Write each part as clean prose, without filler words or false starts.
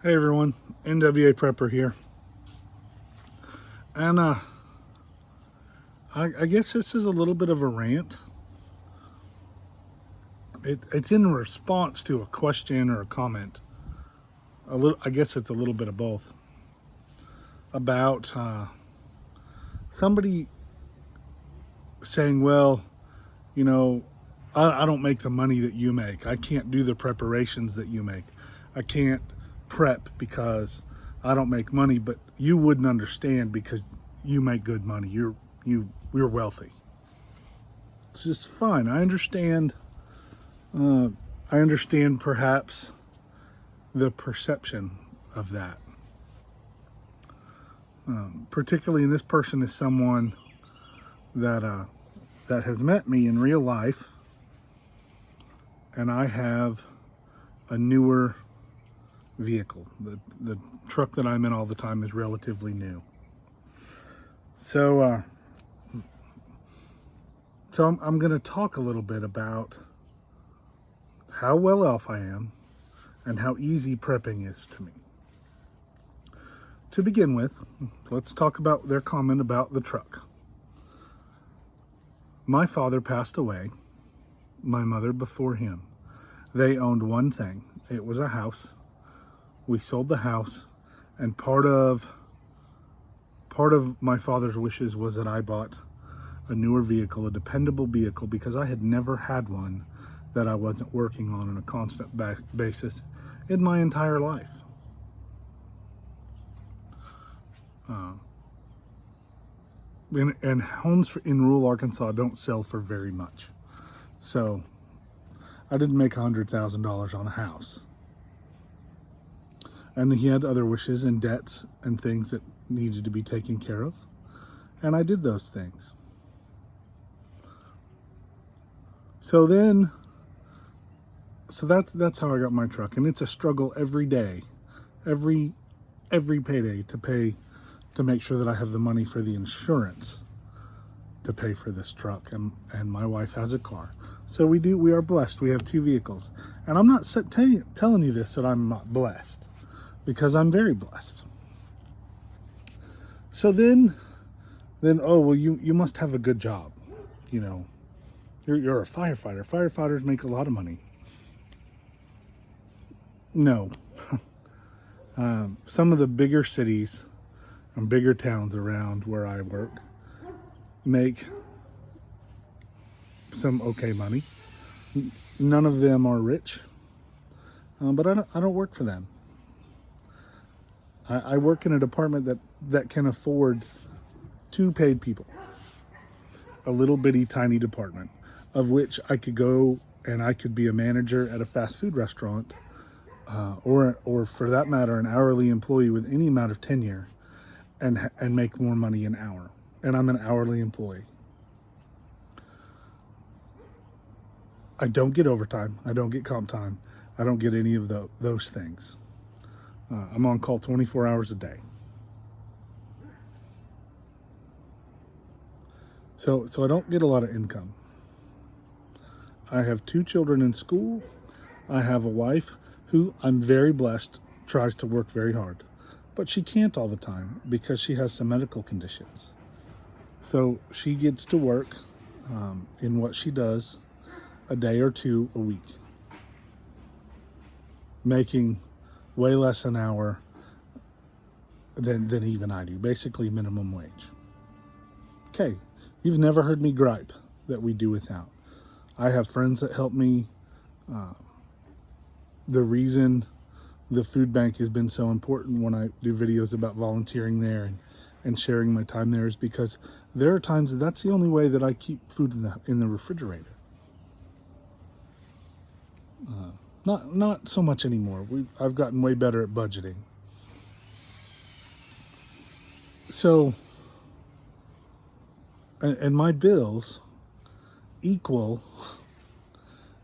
Hey everyone, NWA Prepper here. And I guess this is a little bit of a rant. It's in response to a question or a comment. I guess it's a little bit of both. About somebody saying, well, you know, I don't make the money that you make. I can't do the preparations that you make. I can't prep because I don't make money, but you wouldn't understand because you make good money. You're wealthy. It's just fine. I understand. I understand perhaps the perception of that. Particularly, this person is someone that that has met me in real life, and I have a newer vehicle. The truck that I'm in all the time is relatively new. So I'm going to talk a little bit about how well off I am and how easy prepping is to me. To begin with, let's talk about their comment about the truck. My father passed away, my mother before him. They owned one thing. It was a house. We sold the house, and part of my father's wishes was that I bought a newer vehicle, a dependable vehicle, because I had never had one that I wasn't working on a constant basis in my entire life. And homes in rural Arkansas don't sell for very much. So I didn't make $100,000 on a house. And he had other wishes and debts and things that needed to be taken care of. And I did those things. So that's how I got my truck. And it's a struggle every day, every payday to make sure that I have the money for the insurance to pay for this truck. And my wife has a car. So we are blessed. We have two vehicles. And I'm not telling you this that I'm not blessed, because I'm very blessed. So then, oh, well, you must have a good job. You know, you're a firefighter. Firefighters make a lot of money. No. Some of the bigger cities and bigger towns around where I work make some okay money. None of them are rich, but I don't work for them. I work in a department that can afford 2 paid people. A little bitty tiny department, of which I could go and I could be a manager at a fast food restaurant, or for that matter, an hourly employee with any amount of tenure, and make more money an hour. And I'm an hourly employee. I don't get overtime. I don't get comp time. I don't get any of those things. I'm on call 24 hours a day. So I don't get a lot of income. I have 2 children in school. I have a wife who, I'm very blessed, tries to work very hard. But she can't all the time because she has some medical conditions. So she gets to work in what she does a day or 2 a week, making way less an hour than even I do, basically minimum wage. Okay, you've never heard me gripe that we do without. I have friends that help me. The reason the food bank has been so important when I do videos about volunteering there and sharing my time there is because there are times that's the only way that I keep food in the refrigerator. Not so much anymore. I've gotten way better at budgeting. So, and my bills equal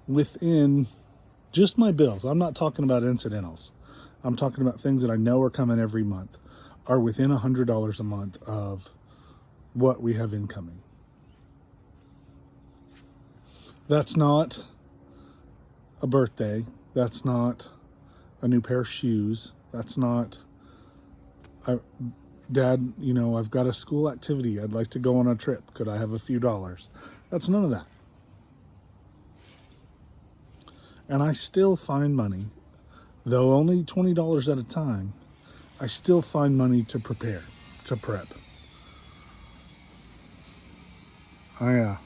within just my bills. I'm not talking about incidentals. I'm talking about things that I know are coming every month, are within $100 a month of what we have incoming. That's not a birthday. That's not a new pair of shoes. That's not, I, Dad, I've got a school activity. I'd like to go on a trip. Could I have a few dollars? That's none of that. And I still find money, though only $20 at a time. I still find money to prepare, to prep. I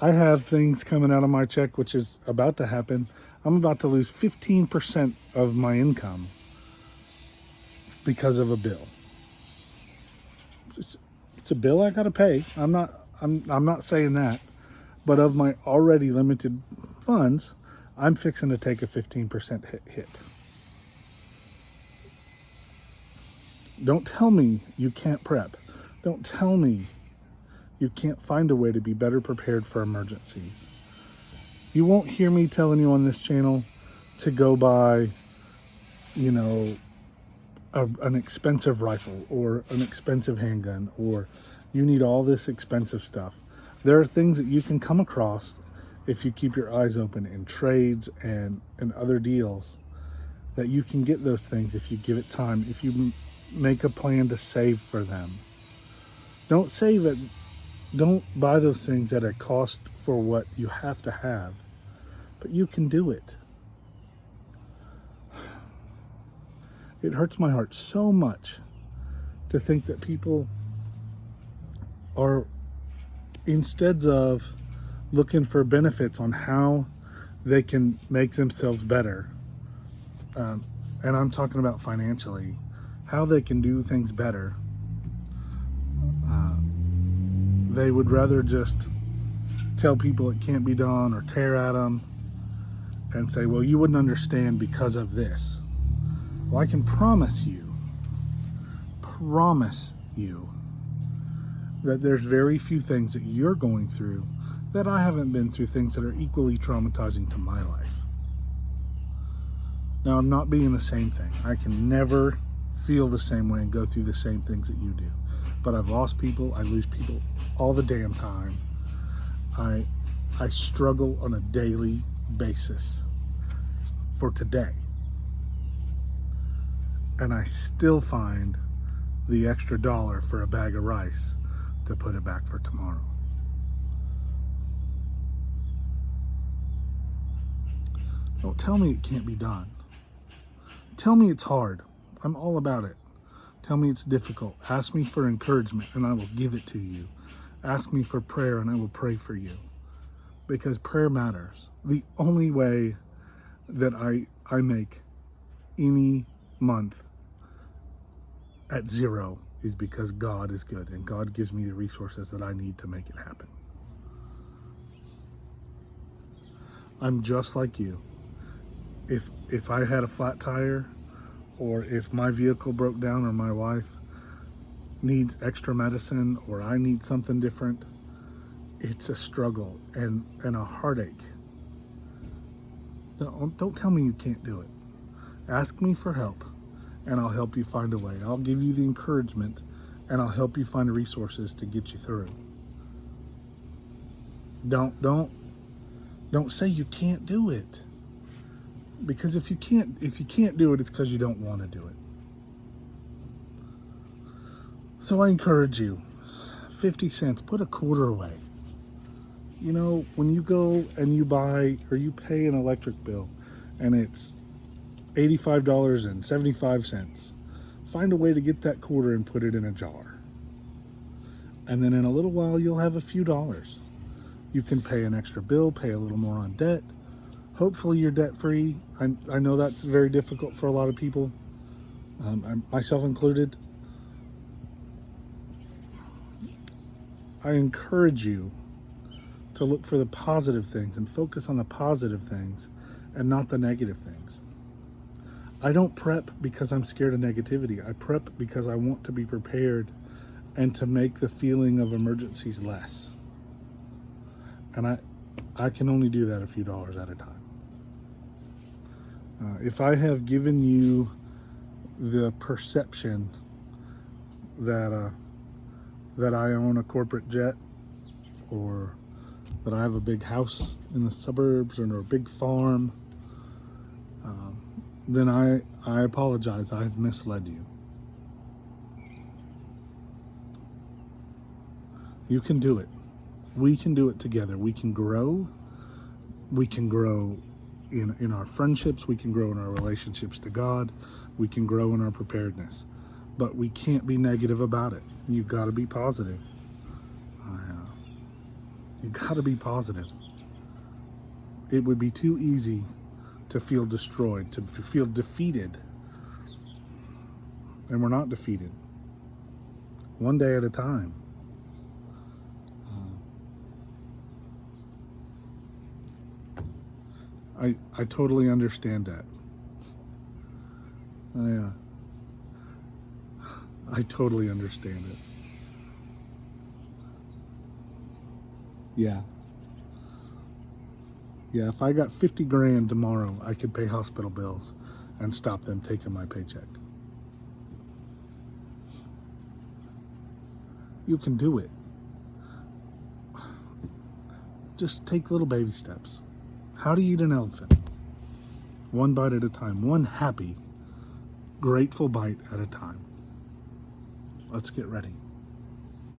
I have things coming out of my check, which is about to happen. I'm about to lose 15% of my income because of a bill. It's a bill I gotta pay. I'm not saying that, but of my already limited funds, I'm fixing to take a 15% hit. Don't tell me you can't prep. Don't tell me you can't find a way to be better prepared for emergencies. You won't hear me telling you on this channel to go buy, an expensive rifle or an expensive handgun, or you need all this expensive stuff. There are things that you can come across if you keep your eyes open in trades and other deals, that you can get those things if you give it time, if you make a plan to save for them. Don't buy those things at a cost for what you have to have, but you can do it. It hurts my heart so much to think that people are, instead of looking for benefits on how they can make themselves better, and I'm talking about financially, how they can do things better, they would rather just tell people it can't be done or tear at them and say, well, you wouldn't understand because of this. Well, I can promise you that there's very few things that you're going through that I haven't been through, things that are equally traumatizing to my life. Now, I'm not being the same thing. I can never feel the same way and go through the same things that you do. But I've lost people, I lose people all the damn time. I struggle on a daily basis for today. And I still find the extra $1 for a bag of rice to put it back for tomorrow. Don't tell me it can't be done. Tell me it's hard. I'm all about it. Tell me it's difficult. Ask me for encouragement and I will give it to you. Ask me for prayer and I will pray for you. Because prayer matters. The only way that I make any month at zero is because God is good and God gives me the resources that I need to make it happen. I'm just like you. If I had a flat tire, or if my vehicle broke down, or my wife needs extra medicine, or I need something different, it's a struggle and a heartache. Don't tell me you can't do it. Ask me for help and I'll help you find a way. I'll give you the encouragement and I'll help you find the resources to get you through. Don't say you can't do it. Because if you can't do it, it's because you don't want to do it. So I encourage you, 50 cents, put a quarter away. When you go and you buy or you pay an electric bill and it's $85.75, find a way to get that quarter and put it in a jar. And then in a little while, you'll have a few dollars. You can pay an extra bill, pay a little more on debt. Hopefully you're debt-free. I know that's very difficult for a lot of people, myself included. I encourage you to look for the positive things and focus on the positive things and not the negative things. I don't prep because I'm scared of negativity. I prep because I want to be prepared and to make the feeling of emergencies less. And I can only do that a few dollars at a time. If I have given you the perception that I own a corporate jet, or that I have a big house in the suburbs or a big farm, then I apologize. I have misled you. You can do it. We can do it together. We can grow. We can grow in our friendships. We can grow in our relationships to God. We can grow in our preparedness. But we can't be negative about it. You got to be positive. You got to be positive. It would be too easy to feel destroyed, to feel defeated. And we're not defeated. One day at a time. I totally understand that. I totally understand it. Yeah. Yeah, if I got 50 grand tomorrow, I could pay hospital bills and stop them taking my paycheck. You can do it. Just take little baby steps. How to eat an elephant. One bite at a time. One happy, grateful bite at a time. Let's get ready.